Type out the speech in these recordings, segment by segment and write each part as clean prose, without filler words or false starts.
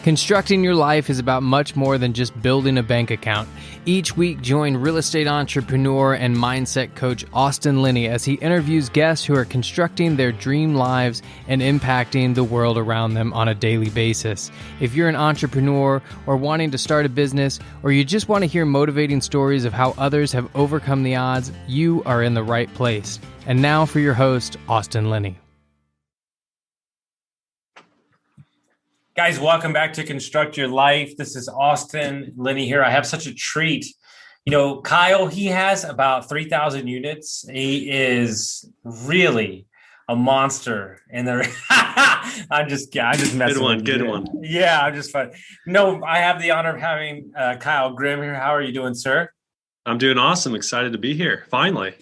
Constructing your life is about much more than just building a bank account. Each week, join real estate entrepreneur and mindset coach Austin Linney as he interviews guests who are constructing their dream lives and impacting the world around them on a daily basis. If you're an entrepreneur or wanting to start a business, or you just want to hear motivating stories of how others have overcome the odds, you are in the right place. And now for your host, Austin Linney. Guys, welcome back to Construct Your Life. This is Austin Linney here. I have such a treat. You know, Kyle, he has about 3,000 units. He is really a monster. And I'm just messing with you. Good one. Yeah, I'm just fun. No, I have the honor of having Kyle Grimm here. How are you doing, sir? I'm doing awesome. Excited to be here. Finally.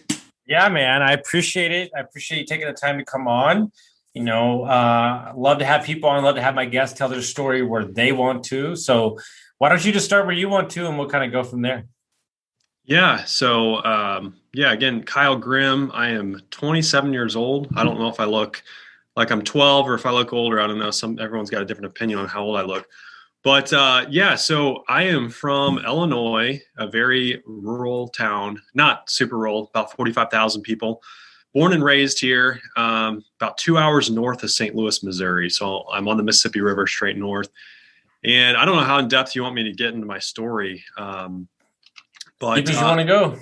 Yeah, man. I appreciate it. I appreciate you taking the time to come on. You know, love to have people on, love to have my guests tell their story where they want to. So why don't you just start where you want to, and we'll kind of go from there. Yeah. So, again, Kyle Grimm. I am 27 years old. I don't know if I look like I'm 12 or if I look older. I don't know. Everyone's got a different opinion on how old I look. But, so I am from Illinois, a very rural town, not super rural, about 45,000 people. Born and raised here, about 2 hours north of St. Louis, Missouri. So I'm on the Mississippi River straight north. And I don't know how in depth you want me to get into my story. But deep as you want to go.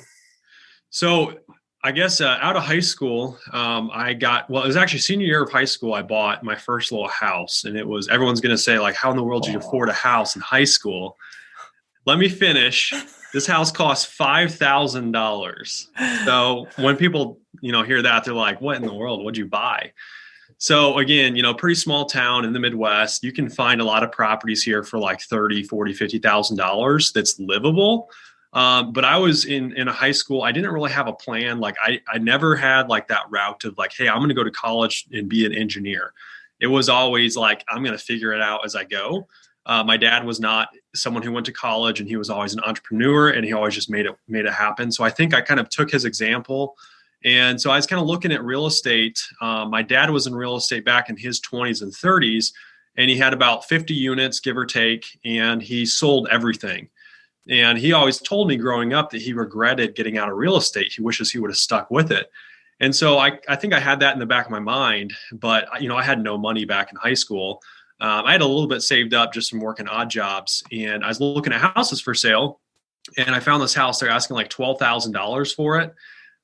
So I guess out of high school, it was actually senior year of high school. I bought my first little house. And everyone's going to say, like, how in the world did you afford a house in high school? Let me finish. This house cost $5,000. So when people, hear that, they're like, what in the world? What'd you buy? So again, pretty small town in the Midwest. You can find a lot of properties here for like $30,000, $40,000, $50,000 that's livable. But I was in a high school. I didn't really have a plan. Like I never had like that route of like, hey, I'm going to go to college and be an engineer. It was always like, I'm going to figure it out as I go. My dad was not someone who went to college, and he was always an entrepreneur, and he always just made it happen. So I think I kind of took his example. And so I was kind of looking at real estate. My dad was in real estate back in his 20s and 30s, and he had about 50 units, give or take, and he sold everything. And he always told me growing up that he regretted getting out of real estate. He wishes he would have stuck with it. And so I think I had that in the back of my mind, but I had no money back in high school. I had a little bit saved up just from working odd jobs, and I was looking at houses for sale, and I found this house. They're asking like $12,000 for it.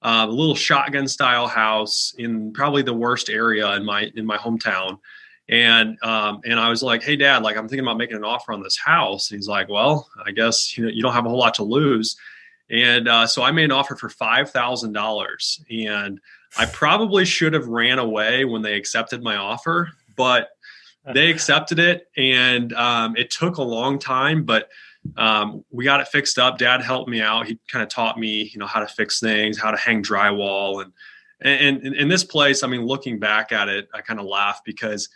A little shotgun style house in probably the worst area in my hometown. And I was like, hey, Dad, like I'm thinking about making an offer on this house. And he's like, well, I guess you don't have a whole lot to lose. And so I made an offer for $5,000, and I probably should have ran away when they accepted my offer, but they accepted it, and it took a long time, but we got it fixed up. Dad helped me out. He kind of taught me, how to fix things, how to hang drywall. And in this place, I mean, looking back at it, I kind of laugh because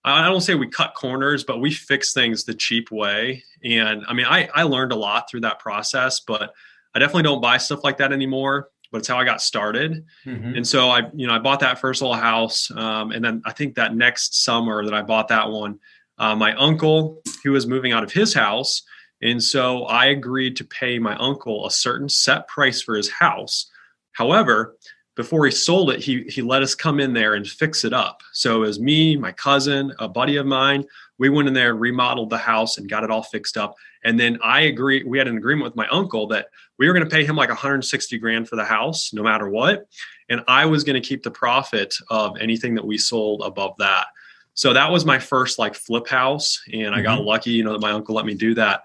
I don't say we cut corners, but we fix things the cheap way. And I mean, I learned a lot through that process, but I definitely don't buy stuff like that anymore. But it's how I got started. Mm-hmm. And so I bought that first little house. And then I think that next summer that I bought that one, my uncle, he was moving out of his house. And so I agreed to pay my uncle a certain set price for his house. However, before he sold it, he let us come in there and fix it up. So it was me, my cousin, a buddy of mine. We went in there and remodeled the house and got it all fixed up. And then we had an agreement with my uncle that we were going to pay him like $160,000 for the house, no matter what. And I was going to keep the profit of anything that we sold above that. So that was my first like flip house. And I got lucky, that my uncle let me do that.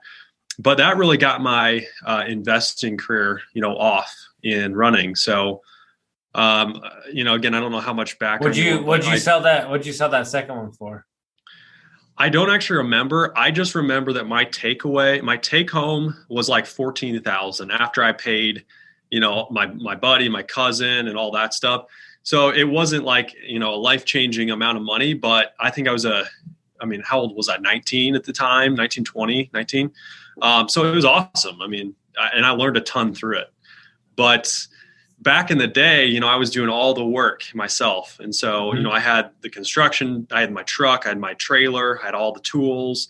But that really got my investing career, off in running. So, again, I don't know how much back. What'd you sell that second one for? I don't actually remember. I just remember that my take home was like $14,000 after I paid, my buddy, my cousin, and all that stuff. So it wasn't like, a life-changing amount of money, but I think how old was I? 19 at the time, 19, 20, 19. So it was awesome. And I learned a ton through it, but back in the day, I was doing all the work myself. And so, I had the construction, I had my truck, I had my trailer, I had all the tools.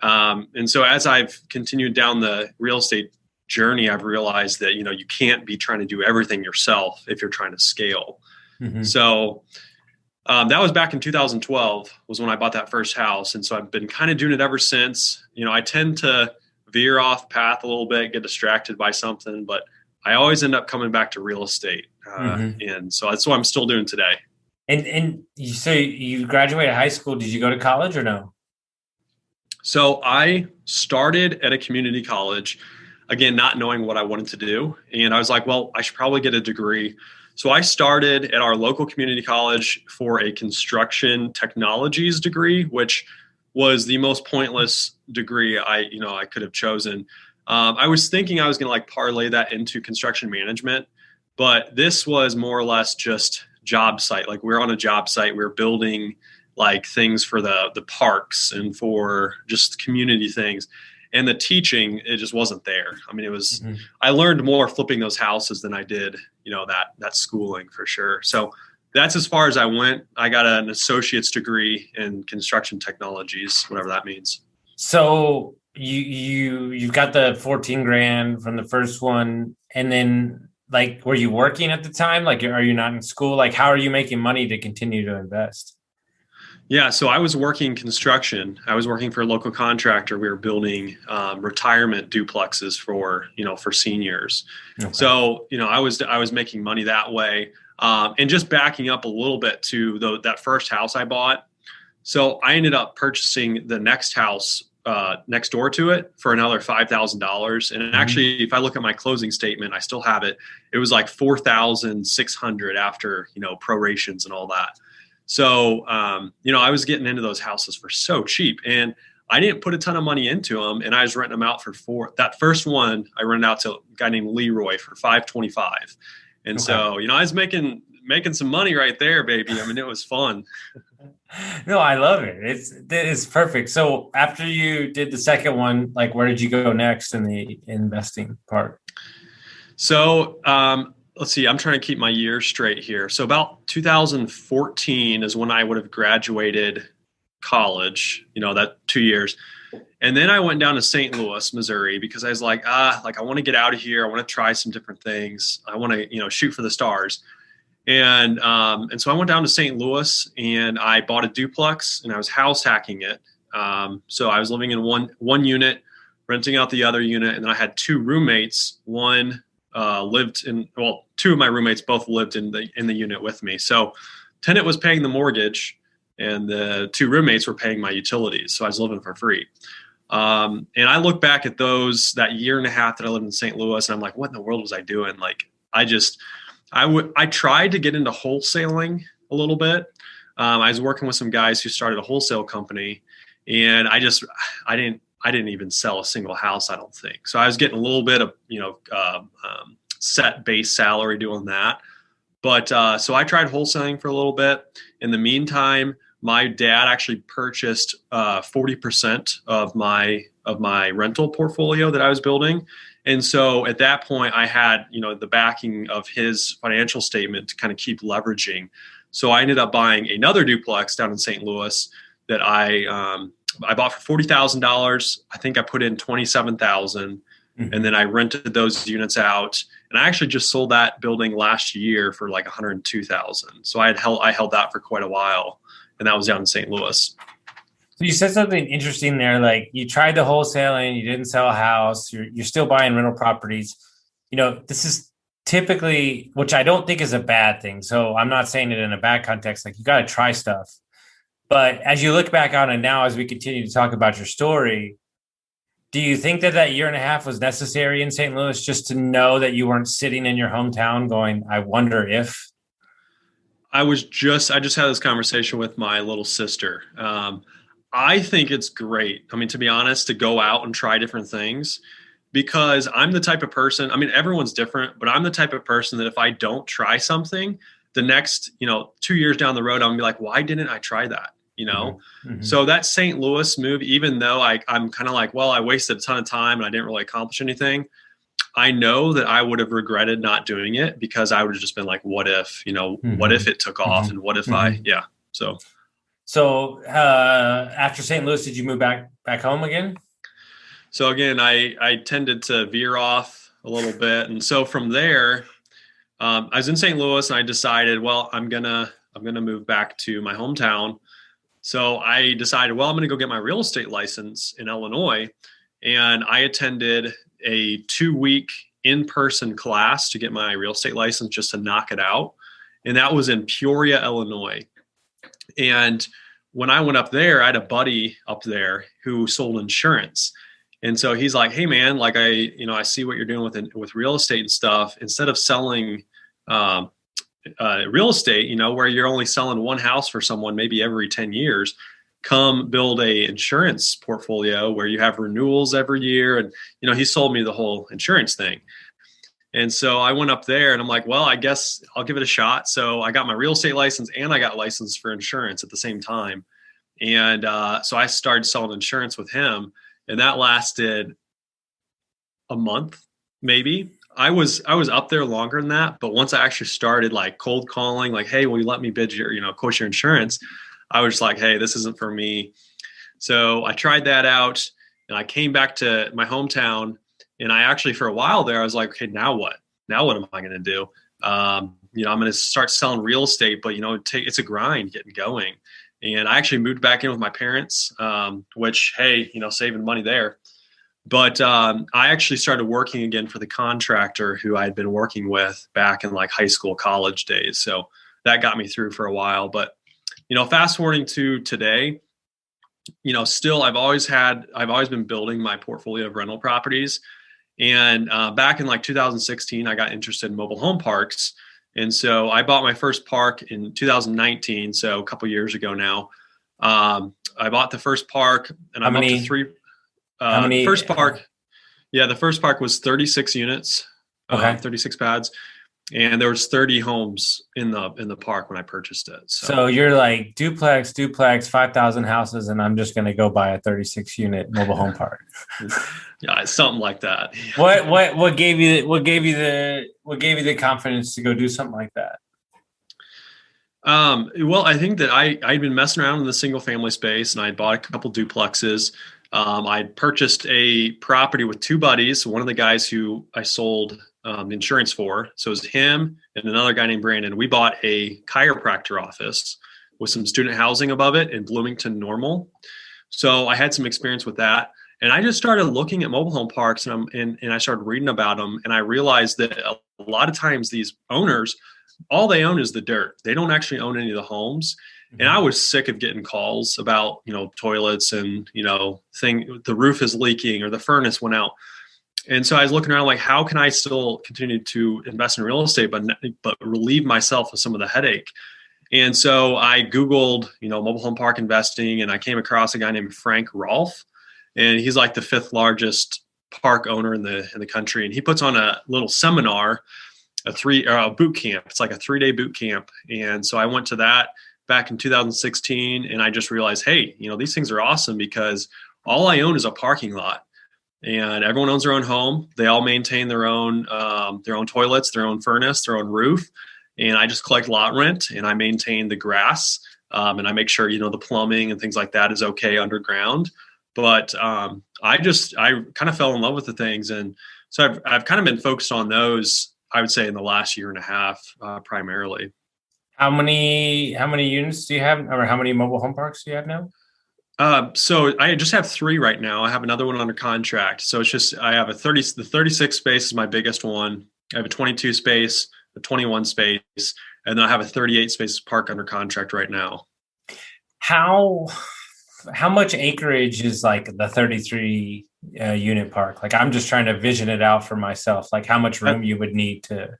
And so as I've continued down the real estate journey, I've realized that, you can't be trying to do everything yourself if you're trying to scale. Mm-hmm. So that was back in 2012 was when I bought that first house. And so I've been kind of doing it ever since. I tend to veer off path a little bit, get distracted by something, but I always end up coming back to real estate. And so that's what I'm still doing today. And so you graduated high school. Did you go to college or no? So I started at a community college, again, not knowing what I wanted to do. And I was like, well, I should probably get a degree. So I started at our local community college for a construction technologies degree, which was the most pointless degree I could have chosen. I was thinking I was going to parlay that into construction management, but this was more or less just job site. Like we're on a job site, we're building things for the parks and for just community things. And the teaching, it just wasn't there. I mean, it was, I learned more flipping those houses than I did, that schooling for sure. So that's as far as I went. I got an associate's degree in construction technologies, whatever that means. So you've got the 14 grand from the first one. And then were you working at the time? Are you not in school? How are you making money to continue to invest? Yeah, so I was working construction. I was working for a local contractor. We were building retirement duplexes for seniors. Okay. So I was making money that way. And just backing up a little bit to that first house I bought. So I ended up purchasing the next house next door to it for another $5,000. And actually, if I look at my closing statement, I still have it. It was $4,600 after prorations and all that. So, I was getting into those houses for so cheap, and I didn't put a ton of money into them, and I was renting them out for that first one, I rented out to a guy named Leroy for $525. And so, I was making some money right there, baby. I mean, it was fun. No, I love it. It's perfect. So after you did the second one, where did you go next in the investing part? So, let's see, I'm trying to keep my years straight here. So about 2014 is when I would have graduated college, that 2 years. And then I went down to St. Louis, Missouri, because I was I want to get out of here. I want to try some different things. I want to, shoot for the stars. And so I went down to St. Louis and I bought a duplex and I was house hacking it. So I was living in one unit, renting out the other unit. And then I had two roommates. One two of my roommates both lived in the unit with me. So tenant was paying the mortgage and the two roommates were paying my utilities. So I was living for free. And I look back at that year and a half that I lived in St. Louis and I'm like, what in the world was I doing? I tried to get into wholesaling a little bit. I was working with some guys who started a wholesale company and I didn't even sell a single house, I don't think. So I was getting a little bit of, set base salary doing that. But so I tried wholesaling for a little bit. In the meantime, my dad actually purchased 40% of my rental portfolio that I was building. And so at that point, I had, the backing of his financial statement to kind of keep leveraging. So I ended up buying another duplex down in St. Louis that I bought for $40,000. I think I put in $27,000, and then I rented those units out. And I actually just sold that building last year for $102,000. So I held that for quite a while, and that was down in St. Louis. So you said something interesting there. You tried the wholesaling, you didn't sell a house. You're still buying rental properties. This is typically, which I don't think is a bad thing. So I'm not saying it in a bad context. You got to try stuff. But as you look back on it now, as we continue to talk about your story, do you think that year and a half was necessary in St. Louis just to know that you weren't sitting in your hometown going, I wonder if? I just had this conversation with my little sister. I think it's great. I mean, to be honest, to go out and try different things, because I'm the type of person, everyone's different, but I'm the type of person that if I don't try something, the next, 2 years down the road, I'm gonna be like, why didn't I try that? So that St. Louis move, even though I'm kind of I wasted a ton of time and I didn't really accomplish anything, I know that I would have regretted not doing it because I would have just been like, what if, what if it took off and what if so. So after St. Louis, did you move back home again? So again, I tended to veer off a little bit, and so from there, I was in St. Louis, and I decided, well, I'm gonna move back to my hometown. So I decided, well, I'm gonna go get my real estate license in Illinois, and I attended a 2-week in-person class to get my real estate license just to knock it out, and that was in Peoria, Illinois. And when I went up there, I had a buddy up there who sold insurance. And so he's like, "Hey man, like I see what you're doing with real estate and stuff. Instead of selling um, real estate, where you're only selling one house for someone maybe every 10 years, come build a insurance portfolio where you have renewals every year." And he sold me the whole insurance thing. And so I went up there and I'm like, well, I guess I'll give it a shot. So I got my real estate license and I got licensed for insurance at the same time. And so I started selling insurance with him, and that lasted a month, maybe. I was up there longer than that, but once I actually started like cold calling, like, "Hey, will you let me bid your, quote your insurance?" I was like, "Hey, this isn't for me." So I tried that out, and I came back to my hometown, and I actually, for a while there, I was like, "Okay, now what? Now what am I going to do?" I'm going to start selling real estate, but it's a grind getting going. And I actually moved back in with my parents, which, hey, saving money there. But I actually started working again for the contractor who I had been working with back in like high school, college days. So that got me through for a while. But, fast forwarding to today, still I've always been building my portfolio of rental properties. And back in like 2016, I got interested in mobile home parks. And so I bought my first park in 2019, so a couple years ago now. I bought the first park, and I'm up to 3. How many? The first park was 36 units, Okay. 36 pads, and there was 30 homes in the park when I purchased it. So you're like duplex, 5,000 houses, and I'm just going to go buy a 36 unit mobile home park. Yeah, it's something like that. What gave you the confidence to go do something like that? Well, I think that I'd been messing around in the single family space, and I bought a couple duplexes. I purchased a property with 2 buddies, one of the guys who I sold insurance for. So it was him and another guy named Brandon. We bought a chiropractor office with some student housing above it in Bloomington Normal. So I had some experience with that. And I just started looking at mobile home parks, and I started reading about them. And I realized that a lot of times these owners, all they own is the dirt. They don't actually own any of the homes. And I was sick of getting calls about, toilets and, the roof is leaking or the furnace went out. And so I was looking around like, how can I still continue to invest in real estate, but relieve myself of some of the headache? And so I Googled, mobile home park investing, and I came across a guy named Frank Rolfe, and he's like the 5th largest park owner in the country. And he puts on a little seminar, a boot camp. It's like a 3-day boot camp. And so I went to that back in 2016, and I just realized, hey, these things are awesome because all I own is a parking lot, and everyone owns their own home. They all maintain their own toilets, their own furnace, their own roof, and I just collect lot rent, and I maintain the grass, and I make sure the plumbing and things like that is okay underground. But I kind of fell in love with the things, and so I've kind of been focused on those, I would say, in the last year and a half primarily. How many units do you have, or how many mobile home parks do you have now? So I just have 3 right now. I have another one under contract. So it's just, I have the 36 space is my biggest one. I have a 22 space, a 21 space, and then I have a 38 space park under contract right now. How much acreage is like the 33 unit park? Like, I'm just trying to vision it out for myself. Like, how much room you would need to.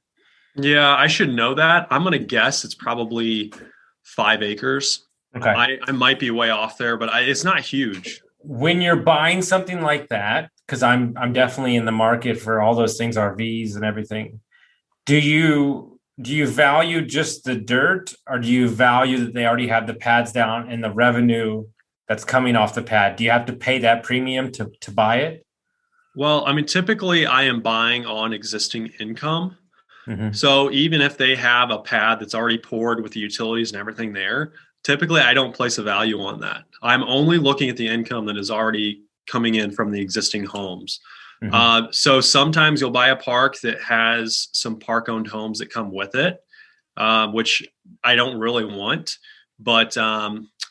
Yeah, I should know that. I'm going to guess it's probably 5 acres. Okay. I might be way off there, but it's not huge. When you're buying something like that, because I'm definitely in the market for all those things, RVs and everything. Do you value just the dirt, or do you value that they already have the pads down and the revenue that's coming off the pad? Do you have to pay that premium to buy it? Well, I mean, typically I am buying on existing income. Mm-hmm. So even if they have a pad that's already poured with the utilities and everything there, typically I don't place a value on that. I'm only looking at the income that is already coming in from the existing homes. So sometimes you'll buy a park that has some park owned homes that come with it, which I don't really want, but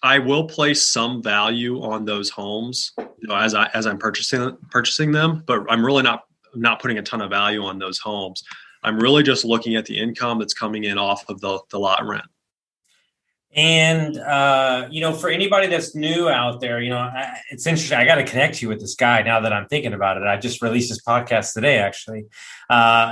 I will place some value on those homes, as I'm purchasing them, but I'm really not putting a ton of value on those homes. I'm really just looking at the income that's coming in off of the lot rent. And, for anybody that's new out there, it's interesting. I got to connect you with this guy now that I'm thinking about it. I just released his podcast today, actually.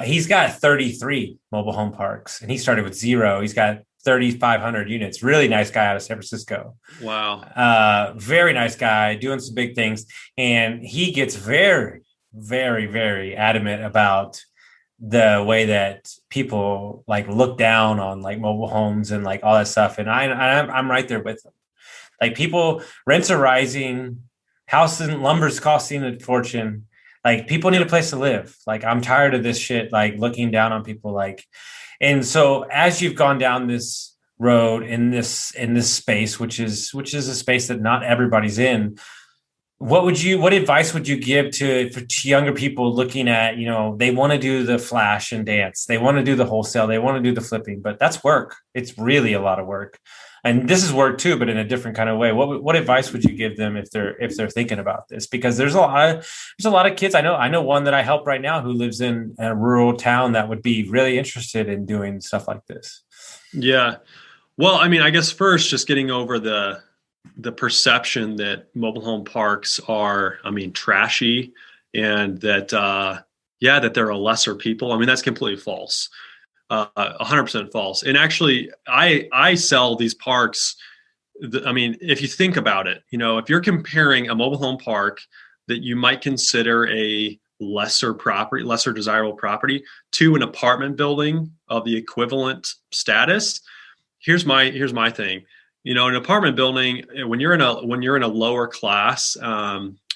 He's got 33 mobile home parks, and he started with 0. He's got 3,500 units. Really nice guy out of San Francisco. Wow. Very nice guy doing some big things. And he gets very, very, very adamant about the way that people like look down on like mobile homes and like all that stuff. And I'm right there with them. Like rents are rising, house and lumber's costing a fortune. Like people need a place to live. Like I'm tired of this shit, like looking down on people. Like, and so as you've gone down this road in this space, which is a space that not everybody's in, what advice would you give to younger people looking at, they want to do the flash and dance, they want to do the wholesale, they want to do the flipping, but that's work. It's really a lot of work. And this is work too, but in a different kind of way. What advice would you give them if they're thinking about this? Because there's a lot of kids. I know one that I help right now who lives in a rural town that would be really interested in doing stuff like this. Yeah. Well, I mean, I guess first just getting over the perception that mobile home parks are, trashy, and that, that they're a lesser people. I mean, that's completely false. 100% false. And actually, I sell these parks. If you think about it, if you're comparing a mobile home park that you might consider a lesser desirable property to an apartment building of the equivalent status, here's my thing. An apartment building, when you're in a lower class,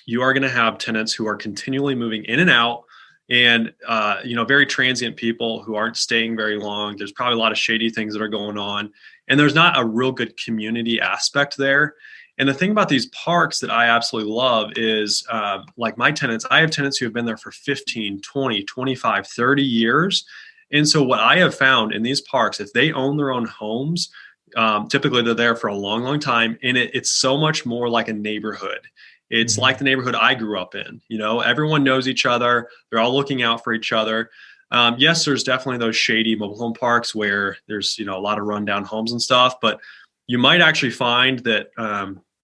you are going to have tenants who are continually moving in and out, and very transient people who aren't staying very long. There's probably a lot of shady things that are going on, and there's not a real good community aspect there. And the thing about these parks that I absolutely love is, like my tenants, I have tenants who have been there for 15, 20, 25, 30 years. And so what I have found in these parks, if they own their own homes, typically they're there for a long, long time. And it's so much more like a neighborhood. It's like the neighborhood I grew up in. Everyone knows each other. They're all looking out for each other. Yes, there's definitely those shady mobile home parks where there's, a lot of rundown homes and stuff, but you might actually find that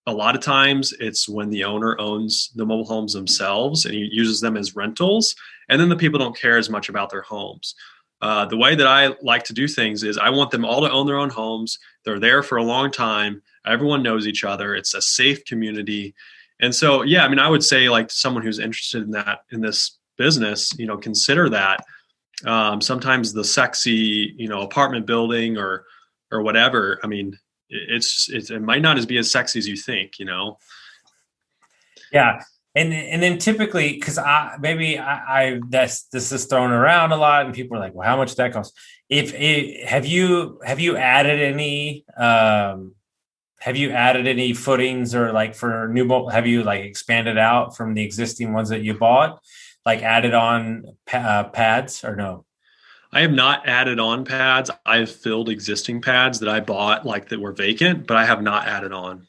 a lot of times it's when the owner owns the mobile homes themselves and he uses them as rentals. And then the people don't care as much about their homes. The way that I like to do things is I want them all to own their own homes. They're there for a long time. Everyone knows each other. It's a safe community. And so, I would say, like, someone who's interested in this business, consider that. Sometimes the sexy, apartment building or whatever, it might not be as sexy as you think, Yeah. And then typically, because this is thrown around a lot, and people are like, "Well, how much did that cost?" Have you added any footings, or like for new? Have you like expanded out from the existing ones that you bought, like added on pads, or no? I have not added on pads. I've filled existing pads that I bought, like, that were vacant, but I have not added on.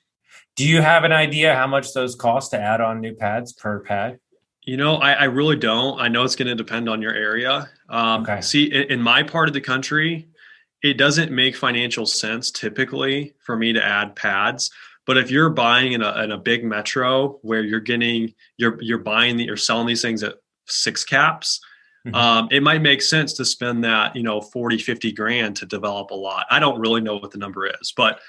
Do you have an idea how much those cost to add on new pads per pad? I really don't. I know it's going to depend on your area. Okay. See, in my part of the country, it doesn't make financial sense typically for me to add pads. But if you're buying in a big metro where you're selling these things at 6 caps, it might make sense to spend that, 40, 50 grand to develop a lot. I don't really know what the number is, but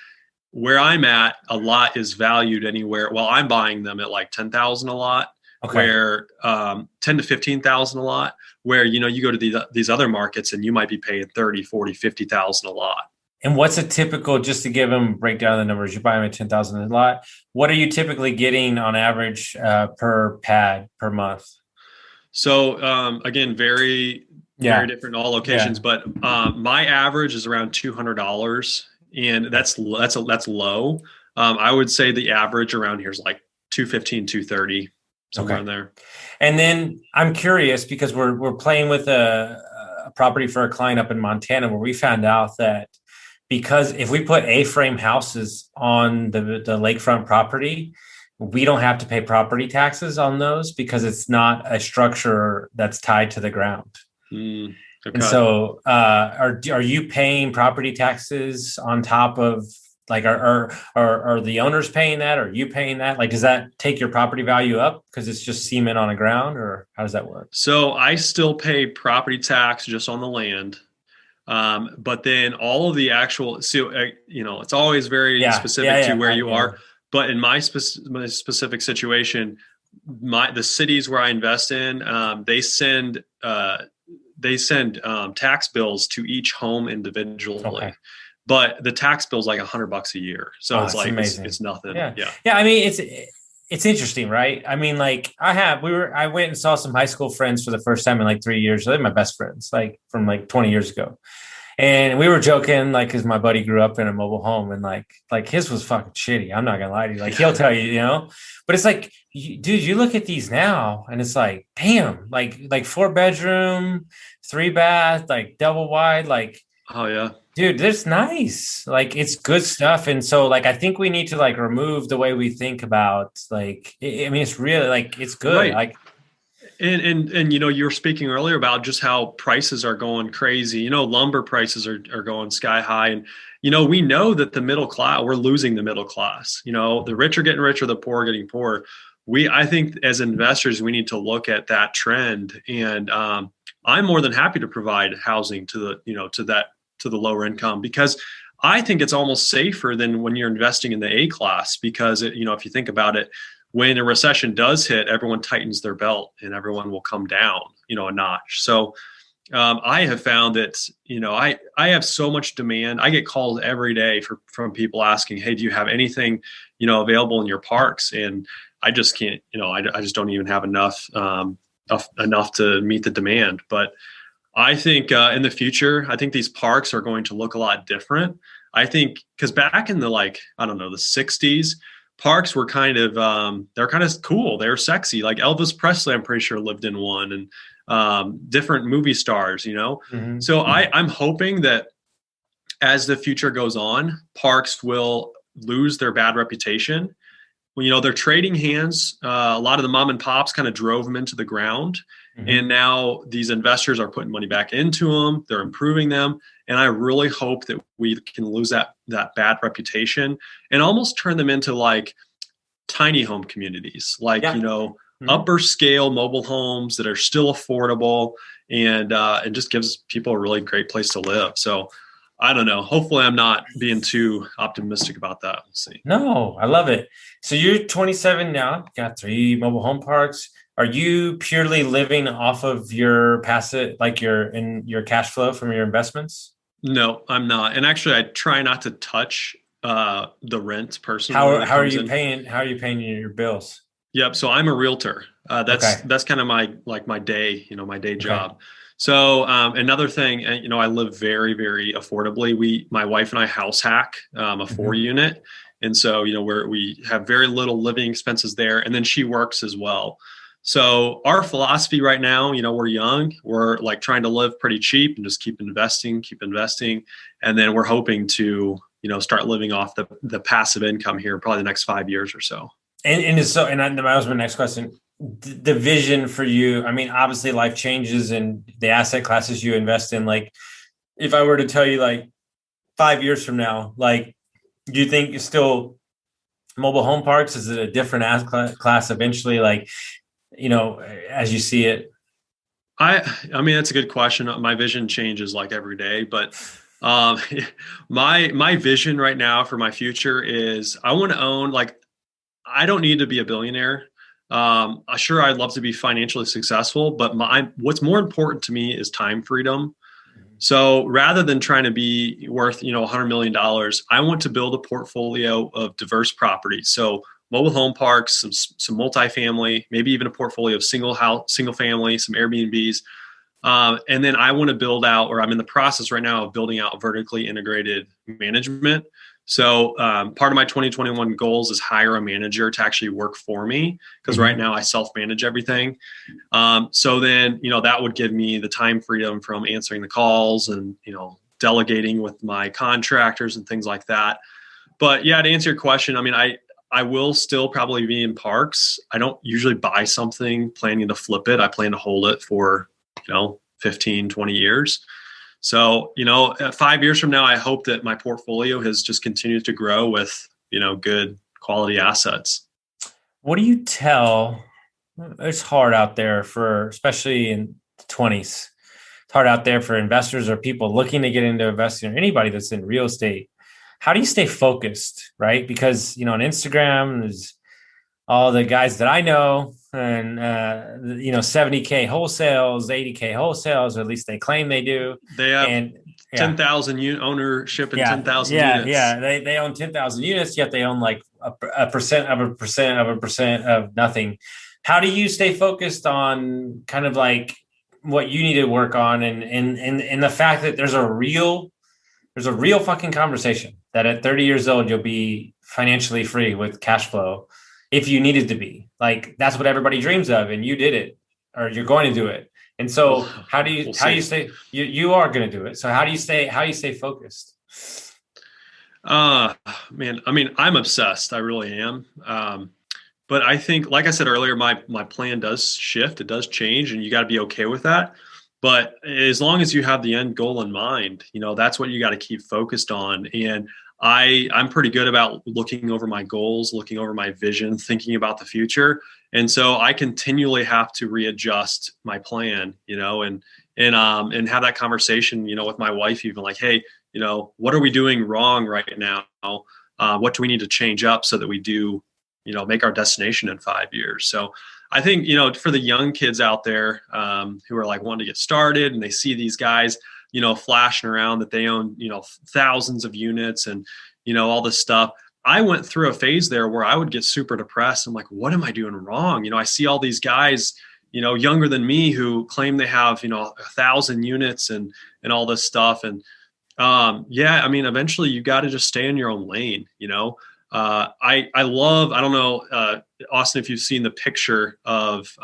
where I'm at, a lot is valued anywhere. Well, I'm buying them at like 10,000 a lot, where 10 to 15,000 a lot, where, you go to these other markets and you might be paying 30, 40, 50,000 a lot. And what's a typical, just to give them, break down the numbers, you buy them at 10,000 a lot. What are you typically getting on average per pad per month? So again, very different in all locations, but my average is around $200 and that's low. I would say the average around here is like 215, 230, somewhere in there. And then I'm curious because we're playing with a property for a client up in Montana where we found out that because if we put A-frame houses on the lakefront property, we don't have to pay property taxes on those because it's not a structure that's tied to the ground. Okay. And so are you paying property taxes on top of, like, are the owners paying that? Or are you paying that? Like, does that take your property value up because it's just cement on the ground, or how does that work? So I still pay property tax just on the land. But then all of the actual, it's always very specific to where you are. But in my specific situation, the cities where I invest in, they send tax bills to each home individually. Okay. But the tax bill is like $100 a year. So it's like, it's nothing. Yeah. I mean, it's interesting, right? I mean, like I went and saw some high school friends for the first time in like 3 years. They're my best friends, like from like 20 years ago. And we were joking, like, cause my buddy grew up in a mobile home and like his was fucking shitty. I'm not gonna lie to you. Like, he'll tell you, but it's like, dude, you look at these now and it's like, damn, like 4-bedroom, 3-bath, like double wide, like, oh yeah. Dude, that's nice. Like, it's good stuff. And so, like, I think we need to like remove the way we think about, like, I mean, it's really like, it's good. Right. Like, and you were speaking earlier about just how prices are going crazy. Lumber prices are going sky high. And, we know that the middle class, we're losing the middle class. The rich are getting richer, the poor are getting poorer. I think as investors, we need to look at that trend. And I'm more than happy to provide housing to the lower income, because I think it's almost safer than when you're investing in the A class, because if you think about it, when a recession does hit, everyone tightens their belt and everyone will come down, a notch. So I have found that, I have so much demand. I get calls every day from people asking, hey, do you have anything, available in your parks? And I just can't, I just don't even have enough to meet the demand. But I think in the future, I think these parks are going to look a lot different. I think because back in the the 60s, parks were kind of they're kind of cool. They're sexy. Like Elvis Presley, I'm pretty sure lived in one, and different movie stars. Mm-hmm. So I'm hoping that as the future goes on, parks will lose their bad reputation. They're trading hands. A lot of the mom and pops kind of drove them into the ground. Mm-hmm. And now these investors are putting money back into them. They're improving them. And I really hope that we can lose that bad reputation and almost turn them into like tiny home communities, Mm-hmm. upper scale mobile homes that are still affordable and just gives people a really great place to live. So I don't know. Hopefully I'm not being too optimistic about that. We'll see. No, I love it. So you're 27 now, got 3 mobile home parks. Are you purely living off of your passive, like your cash flow from your investments? No, I'm not. And actually I try not to touch the rent personally. How are you paying your bills? Yep. So I'm a realtor. That's kind of my day, my day job. So another thing, I live very, very affordably. My wife and I house hack a 4-unit. And so, we have very little living expenses there. And then she works as well. So our philosophy right now, we're young, we're like trying to live pretty cheap and just keep investing. And then we're hoping to, start living off the passive income here, probably the next 5 years or so. And that was my next question. The vision for you, I mean, obviously life changes and the asset classes you invest in, like if I were to tell you like 5 years from now, like, do you think it's still mobile home parks? Is it a different asset class eventually? Like, as you see it? I mean, that's a good question. My vision changes like every day, but my vision right now for my future is I want to own, I don't need to be a billionaire. Sure, I'd love to be financially successful, but what's more important to me is time freedom. So rather than trying to be worth, $100 million, I want to build a portfolio of diverse properties. So mobile home parks, some multifamily, maybe even a portfolio of single family, some Airbnbs, And then I want to build out, or I'm in the process right now of building out vertically integrated management. So part of my 2021 goals is hire a manager to actually work for me, because right now I self-manage everything. So then, that would give me the time freedom from answering the calls and, delegating with my contractors and things like that. But yeah, to answer your question, I mean, I will still probably be in parks. I don't usually buy something planning to flip it. I plan to hold it for, 15, 20 years. So, 5 years from now, I hope that my portfolio has just continued to grow with, good quality assets. What do you tell? It's hard out there especially in the 20s. It's hard out there for investors or people looking to get into investing, or anybody that's in real estate. How do you stay focused, right? Because, on Instagram, there's all the guys that I know and, 70K wholesales, 80K wholesales, or at least they claim they do. They have 10,000 ownership and 10,000 units. Yeah. They own 10,000 units, yet they own like a percent of a percent of a percent of nothing. How do you stay focused on kind of like what you need to work on and the fact that there's a real fucking conversation that at 30 years old, you'll be financially free with cash flow if you needed to be? Like, that's what everybody dreams of, and you did it, or you're going to do it. And so how do you stay, you are going to do it. So how do you stay focused? Man, I mean, I'm obsessed. I really am. But I think, like I said earlier, my plan does shift. It does change, and you got to be okay with that. But as long as you have the end goal in mind, that's what you got to keep focused on. And I'm pretty good about looking over my goals, looking over my vision, thinking about the future. And so I continually have to readjust my plan, and have that conversation, with my wife, even like, hey, what are we doing wrong right now? What do we need to change up so that we do, make our destination in 5 years? So I think, for the young kids out there who are like wanting to get started, and they see these guys, flashing around that they own, thousands of units and, all this stuff. I went through a phase there where I would get super depressed. I'm like, what am I doing wrong? I see all these guys, younger than me who claim they have, 1,000 units and all this stuff. And I mean, eventually you got to just stay in your own lane, I don't know, Austin, if you've seen the picture of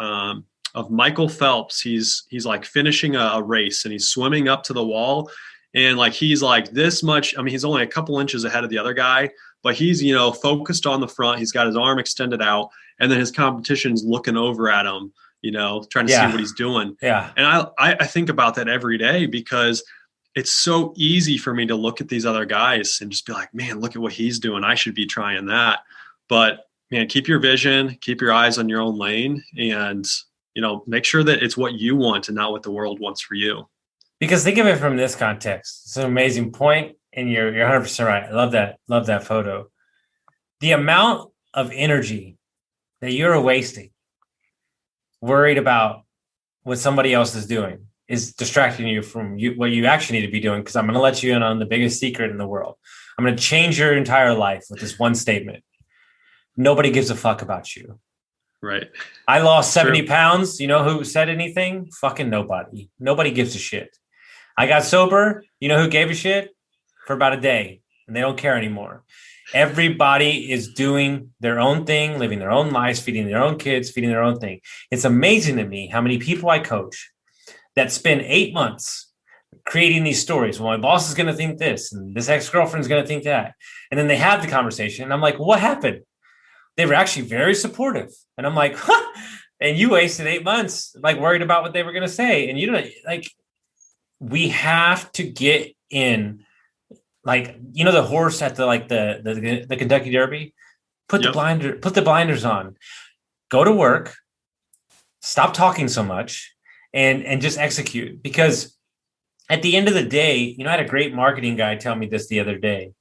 Michael Phelps. He's like finishing a race, and he's swimming up to the wall, and like, he's like this much. I mean, he's only a couple inches ahead of the other guy, but he's, focused on the front. He's got his arm extended out, and then his competition's looking over at him, trying to see what he's doing. Yeah. And I think about that every day, because it's so easy for me to look at these other guys and just be like, man, look at what he's doing. I should be trying that. But man, keep your vision, keep your eyes on your own lane, and, make sure that it's what you want and not what the world wants for you. Because think of it from this context. It's an amazing point, and you're 100% right. I love that. Love that photo. The amount of energy that you're wasting worried about what somebody else is doing is distracting you from what you actually need to be doing. Because I'm going to let you in on the biggest secret in the world. I'm going to change your entire life with this one statement. Nobody gives a fuck about you. Right. I lost 70 pounds. You know who said anything? Fucking nobody. Nobody gives a shit. I got sober. You know who gave a shit? For about a day. And they don't care anymore. Everybody is doing their own thing, living their own lives, feeding their own kids, feeding their own thing. It's amazing to me how many people I coach that spend 8 months creating these stories. Well, my boss is going to think this, and this ex-girlfriend is going to think that. And then they have the conversation, and I'm like, what happened? They were actually very supportive. And I'm like, huh? And you wasted 8 months, like, worried about what they were going to say. And we have to get in, like, the horse at the Kentucky Derby, put the blinders on, go to work, stop talking so much, and just execute. Because at the end of the day, I had a great marketing guy tell me this the other day.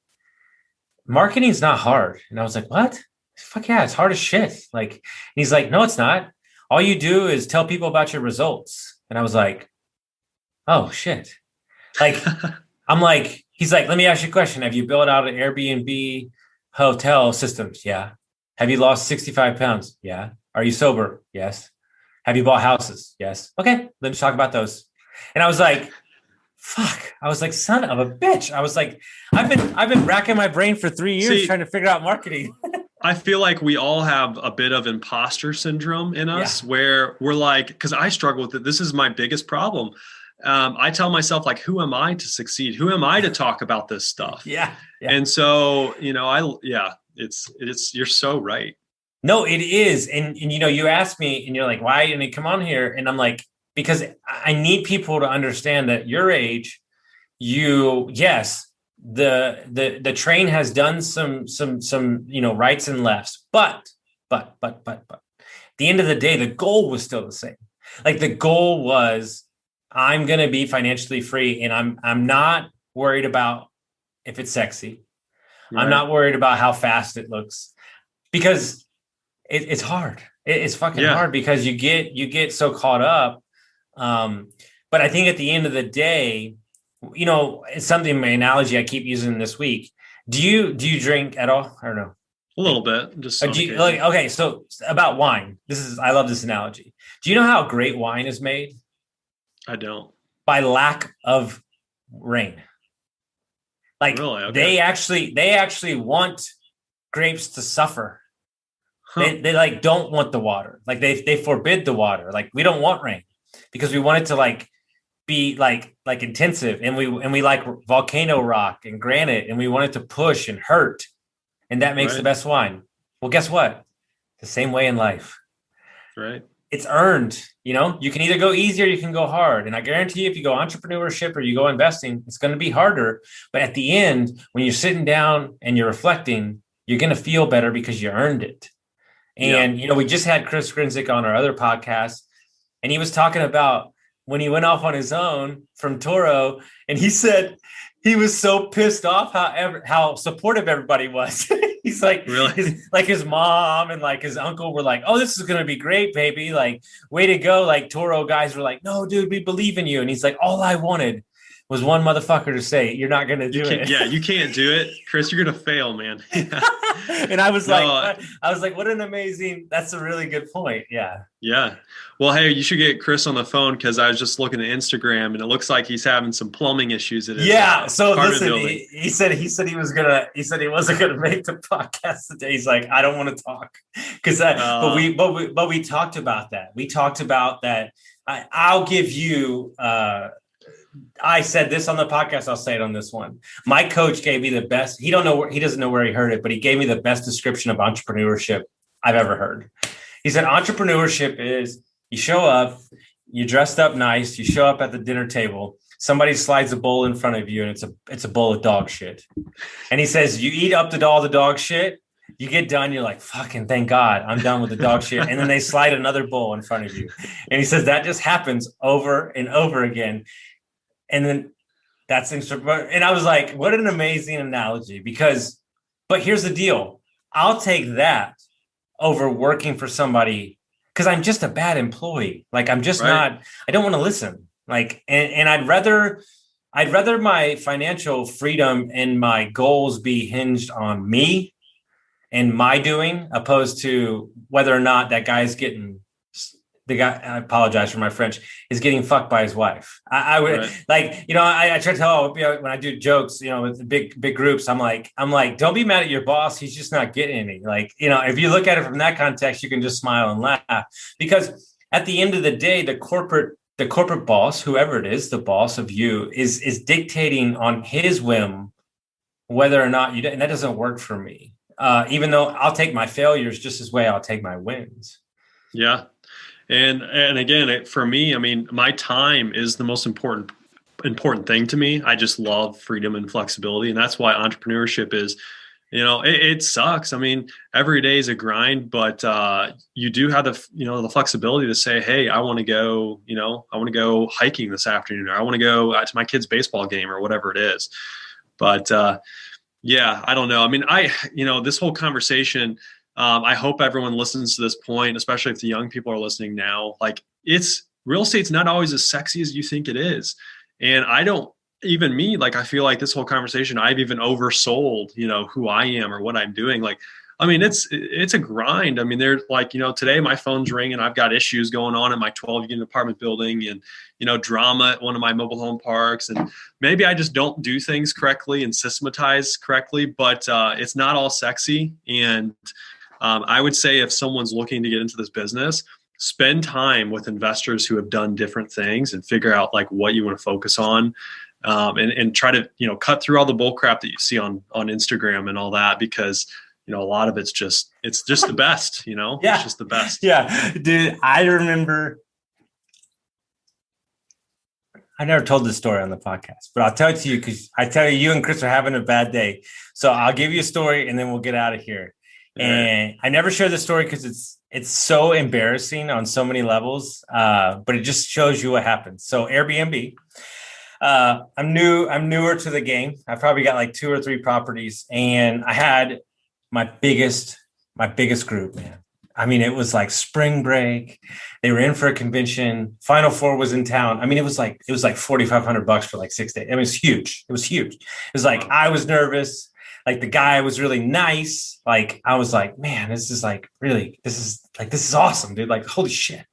Marketing's not hard. And I was like, what? Fuck yeah, it's hard as shit. Like, and he's like, no, it's not. All you do is tell people about your results. And I was like, oh shit. Like, I'm like, he's like, let me ask you a question. Have you built out an Airbnb hotel systems? Yeah. Have you lost 65 pounds? Yeah. Are you sober? Yes. Have you bought houses? Yes. Okay. Let's talk about those. And I was like, fuck. I was like, son of a bitch. I was like, I've been racking my brain for 3 years trying to figure out marketing. I feel like we all have a bit of imposter syndrome in us where we're like, because I struggle with it. This is my biggest problem. I tell myself, like, who am I to succeed? Who am I to talk about this stuff? Yeah. And so, it's you're so right. No, it is. And you asked me and you're like, why didn't he come on here? And I'm like, because I need people to understand that your age, the train has done some rights and lefts, but at the end of the day, the goal was still the same. Like the goal was, I'm going to be financially free, and I'm not worried about if it's sexy. Right. I'm not worried about how fast it looks, because it's hard. It's fucking hard because you get so caught up. But I think at the end of the day, it's something, my analogy I keep using this week. Do you drink at all? I don't know. A little bit. Just okay. So about wine, I love this analogy. Do you know how great wine is made? I don't. By lack of rain. Like really? Okay. they actually want grapes to suffer. Huh. They like don't want the water. Like they forbid the water. Like we don't want rain because we want it to like be like intensive, and we like volcano rock and granite, and we want it to push and hurt, and that makes the best wine. Well, guess what? The same way in life. Right. It's earned. You can either go easy or you can go hard. And I guarantee you, if you go entrepreneurship or you go investing, it's going to be harder. But at the end, when you're sitting down and you're reflecting, you're going to feel better because you earned it. And, we just had Chris Grinzik on our other podcast, and he was talking about when he went off on his own from Toro, and he said he was so pissed off how supportive everybody was. He's like, really? His mom and like his uncle were like, oh, this is going to be great, baby. Like, way to go. Like Toro guys were like, no, dude, we believe in you. And he's like, all I wanted was one motherfucker to say, you're not going to do it. Yeah, you can't do it, Chris. You're going to fail, man. And I was like, what an amazing, that's a really good point. Yeah. Yeah. Well, hey, you should get Chris on the phone, because I was just looking at Instagram and it looks like he's having some plumbing issues at his so listen, he said he wasn't gonna make the podcast today. He's like, I don't want to talk because but we talked about that. We talked about that. I'll give you I said this on the podcast. I'll say it on this one. My coach gave me the best. He doesn't know where he heard it, but he gave me the best description of entrepreneurship I've ever heard. He said, entrepreneurship is you show up, you dressed up nice, you show up at the dinner table, somebody slides a bowl in front of you, and it's a bowl of dog shit. And he says, you eat up all the dog shit, you get done, you're like, fucking thank God, I'm done with the dog shit. And then they slide another bowl in front of you. And he says that just happens over and over again. And then and I was like, what an amazing analogy, but here's the deal. I'll take that over working for somebody because I'm just a bad employee. Like I'm just not, I don't want to listen. Like, and I'd rather my financial freedom and my goals be hinged on me and my doing, opposed to whether or not that guy's the guy, I apologize for my French, is getting fucked by his wife. I would I try to tell when I do jokes, with the big groups, I'm like, don't be mad at your boss. He's just not getting any. Like, if you look at it from that context, you can just smile and laugh, because at the end of the day, the corporate boss, whoever it is, the boss of you is dictating on his whim whether or not you do. And that doesn't work for me. Even though I'll take my failures just as way I'll take my wins. Yeah. And again, for me, I mean, my time is the most important thing to me. I just love freedom and flexibility. And that's why entrepreneurship is, it sucks. I mean, every day is a grind, but you do have the flexibility to say, hey, I want to go hiking this afternoon, or I want to go to my kid's baseball game, or whatever it is. But I don't know. I mean, this whole conversation, I hope everyone listens to this point, especially if the young people are listening now. Like, real estate's not always as sexy as you think it is. And I feel like this whole conversation, I've even oversold, who I am or what I'm doing. Like, I mean, it's a grind. I mean, they're like, today my phone's ringing. I've got issues going on in my 12-unit apartment building and, drama at one of my mobile home parks. And maybe I just don't do things correctly and systematize correctly, but it's not all sexy. And I would say if someone's looking to get into this business, spend time with investors who have done different things and figure out like what you want to focus on. And try to, cut through all the bull crap that you see on Instagram and all that, because, a lot of it's just the best, Yeah. It's just the best. Yeah, dude, I remember, I never told this story on the podcast, but I'll tell it to you because I tell you and Chris are having a bad day. So I'll give you a story and then we'll get out of here. All and right. I never share the story because it's so embarrassing on so many levels, but it just shows you what happens. So Airbnb, I'm newer to the game. I probably got like 2 or 3 properties, and I had my biggest group, man. I mean, it was like spring break. They were in for a convention. Final Four was in town. I mean, it was like $4,500 for like 6 days. It was huge. It was huge. It was like, I was nervous. Like the guy was really nice. Like I was like, man, this is awesome, dude. Like, holy shit.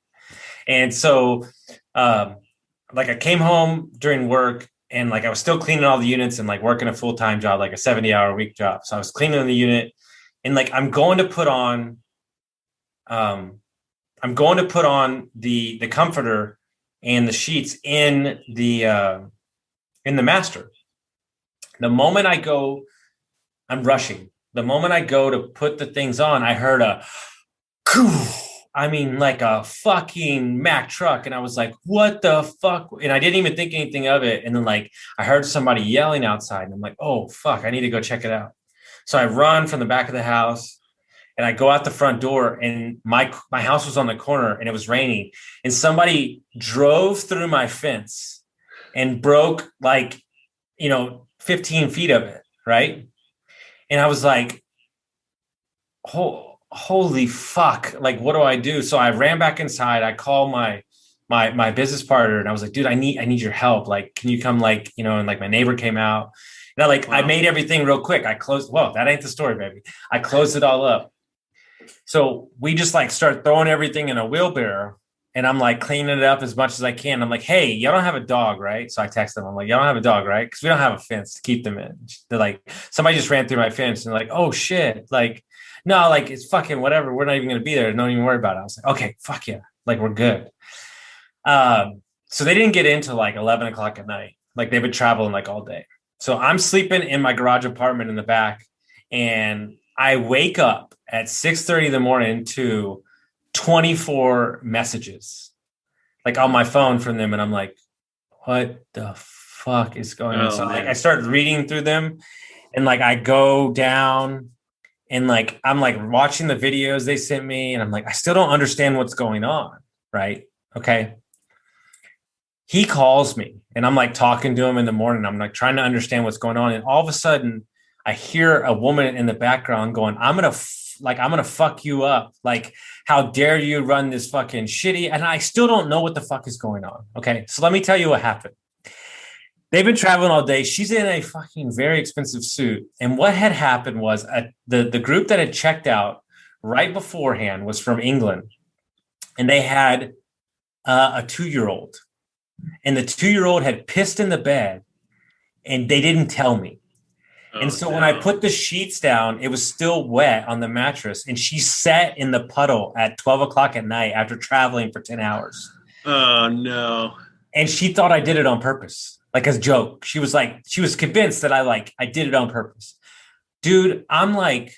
And so, like I came home during work and like I was still cleaning all the units and like working a full-time job, like a 70-hour week job. So I was cleaning the unit and like I'm going to put on the comforter and the sheets in the master. The moment I go, I'm rushing. The moment I go to put the things on, I heard like a fucking Mack truck. And I was like, what the fuck? And I didn't even think anything of it. And then like, I heard somebody yelling outside and I'm like, oh fuck, I need to go check it out. So I run from the back of the house and I go out the front door, and my house was on the corner and it was raining, and somebody drove through my fence and broke 15 feet of it. Right. And I was like, holy fuck, like, what do I do? So I ran back inside. I called my business partner and I was like, dude, I need your help. Like, can you come, and like my neighbor came out and I made everything real quick. I closed. Well, that ain't the story, baby. I closed it all up. So we just like start throwing everything in a wheelbarrow, and I'm like cleaning it up as much as I can. I'm like, hey, y'all don't have a dog, right? So I text them. I'm like, y'all don't have a dog, right? Because we don't have a fence to keep them in. They're like, somebody just ran through my fence, and like, oh shit. Like, no, like it's fucking whatever. We're not even going to be there. Don't even worry about it. I was like, okay, fuck yeah. Like, we're good. So they didn't get into like 11 o'clock at night. Like they've been traveling like all day. So I'm sleeping in my garage apartment in the back, and I wake up at 6:30 in the morning to 24 messages like on my phone from them. And I'm like, what the fuck is going on? So like I start reading through them, and like I go down and like I'm like watching the videos they sent me, and I'm like, I still don't understand what's going on. Right. Okay. He calls me and I'm like talking to him in the morning. I'm like trying to understand what's going on. And all of a sudden I hear a woman in the background going, I'm going to fuck you up. Like, how dare you run this fucking shitty? And I still don't know what the fuck is going on. Okay. So let me tell you what happened. They've been traveling all day. She's in a fucking very expensive suit. And what had happened was the group that had checked out right beforehand was from England. And they had a 2-year-old. And the 2-year-old had pissed in the bed, and they didn't tell me. And so when I put the sheets down, it was still wet on the mattress, and she sat in the puddle at 12 o'clock at night after traveling for 10 hours. Oh no. And she thought I did it on purpose, like as a joke. She was convinced that I did it on purpose. Dude, I'm like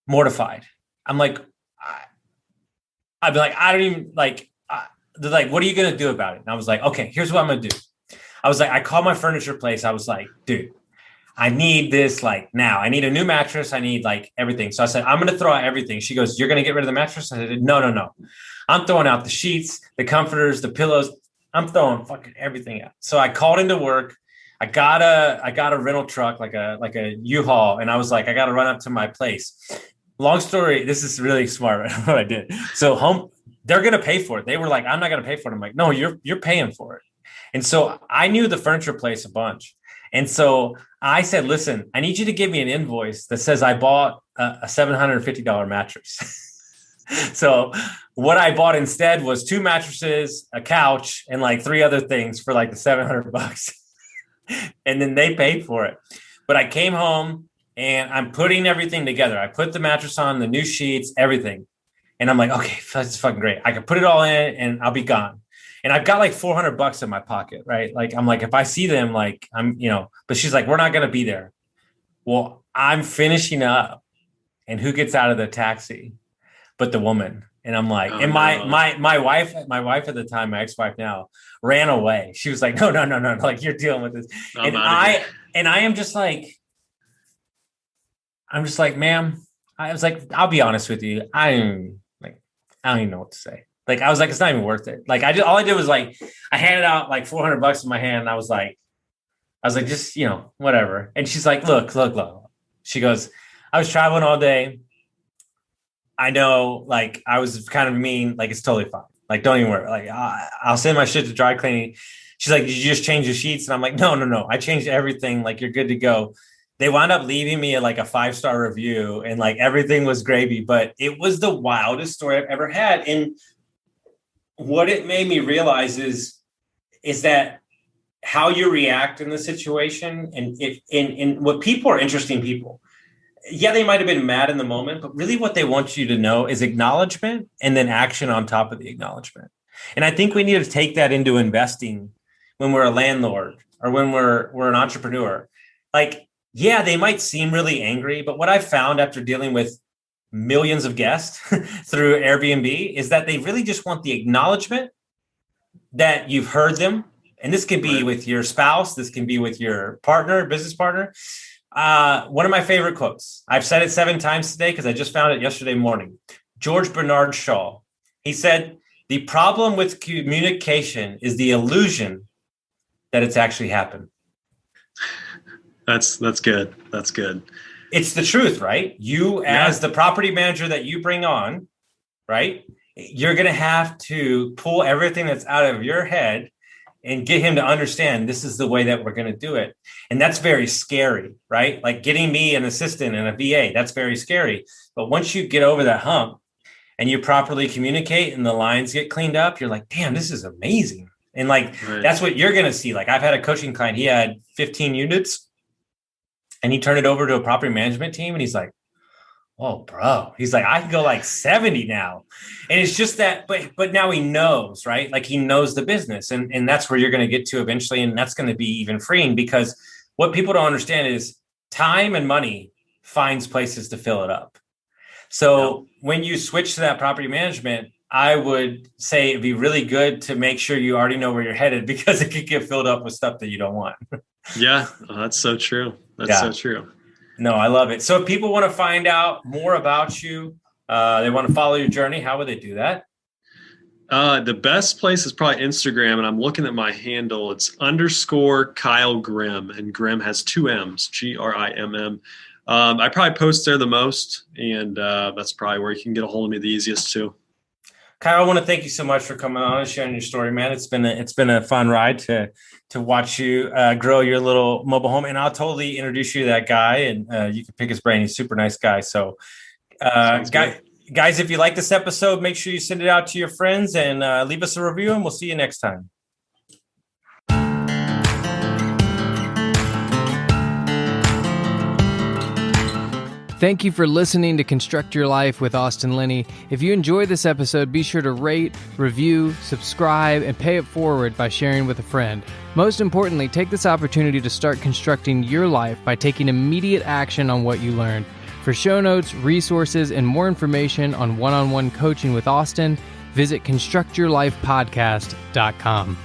mortified. I'm like, I'd be like, I don't even like, they're like, what are you going to do about it? And I was like, okay, here's what I'm going to do. I was like, I called my furniture place. I was like, dude, I need this like now. I need a new mattress. I need like everything. So I said, I'm going to throw out everything. She goes, you're going to get rid of the mattress? I said, no. I'm throwing out the sheets, the comforters, the pillows. I'm throwing fucking everything out. So I called into work. I got a rental truck, like a U-Haul. And I was like, I got to run up to my place. Long story. This is really smart. Right? What I did. So they're going to pay for it. They were like, I'm not going to pay for it. I'm like, no, you're paying for it. And so I knew the furniture place a bunch. And so I said, listen, I need you to give me an invoice that says I bought a $750 mattress. So what I bought instead was 2 mattresses, a couch, and like 3 other things for like the $700. And then they paid for it. But I came home and I'm putting everything together. I put the mattress on, the new sheets, everything. And I'm like, okay, that's fucking great. I can put it all in and I'll be gone. And I've got like $400 in my pocket, right? Like, I'm like, if I see them, like but she's like, we're not going to be there. Well, I'm finishing up, and who gets out of the taxi but the woman? And I'm like, my wife at the time, my ex-wife now, ran away. She was like, no, like, you're dealing with this. And I am just like, ma'am, I was like, I'll be honest with you. I don't even know what to say. Like, I was like, it's not even worth it. Like, all I did was like, I handed out like $400 in my hand. And I was like, just, whatever. And she's like, look. She goes, I was traveling all day. I know, like, I was kind of mean. Like, it's totally fine. Like, don't even worry. Like, I'll send my shit to dry cleaning. She's like, did you just change the sheets? And I'm like, no. I changed everything. Like, you're good to go. They wound up leaving me like a 5-star review, and like everything was gravy, but it was the wildest story I've ever had. And what it made me realize is that how you react in the situation, and what people are interesting people. Yeah, they might have been mad in the moment, but really what they want you to know is acknowledgement and then action on top of the acknowledgement. And I think we need to take that into investing when we're a landlord or when we're an entrepreneur. Like, yeah, they might seem really angry, but what I've found after dealing with millions of guests through Airbnb is that they really just want the acknowledgement that you've heard them. And this can be with your spouse. This can be with your partner, business partner. One of my favorite quotes, I've said it 7 times today because I just found it yesterday morning. George Bernard Shaw. He said, the problem with communication is the illusion that it's actually happened. That's good. That's good. It's the truth, right? You, as the property manager that you bring on, right? You're going to have to pull everything that's out of your head and get him to understand this is the way that we're going to do it. And that's very scary, right? Like getting me an assistant and a VA, that's very scary. But once you get over that hump and you properly communicate and the lines get cleaned up, you're like, damn, this is amazing. And like, that's what you're going to see. Like, I've had a coaching client, he had 15 units. And he turned it over to a property management team. And he's like, oh, bro. He's like, I can go like 70 now. And it's just that, but now he knows, right? Like, he knows the business. And that's where you're going to get to eventually. And that's going to be even freeing, because what people don't understand is time and money finds places to fill it up. So when you switch to that property management, I would say it'd be really good to make sure you already know where you're headed, because it could get filled up with stuff that you don't want. Yeah, that's so true. That's so true. No, I love it. So if people want to find out more about you, they want to follow your journey, how would they do that? The best place is probably Instagram, and I'm looking at my handle. It's _Kyle Grimm, and Grimm has 2 M's, Grimm. I probably post there the most, and that's probably where you can get a hold of me the easiest too. Kyle, I want to thank you so much for coming on and sharing your story, man. It's been a fun ride to watch you grow your little mobile home, and I'll totally introduce you to that guy, and you can pick his brain. He's a super nice guy. So, guys, if you like this episode, make sure you send it out to your friends and leave us a review, and we'll see you next time. Thank you for listening to Construct Your Life with Austin Linney. If you enjoyed this episode, be sure to rate, review, subscribe, and pay it forward by sharing with a friend. Most importantly, take this opportunity to start constructing your life by taking immediate action on what you learned. For show notes, resources, and more information on one-on-one coaching with Austin, visit constructyourlifepodcast.com.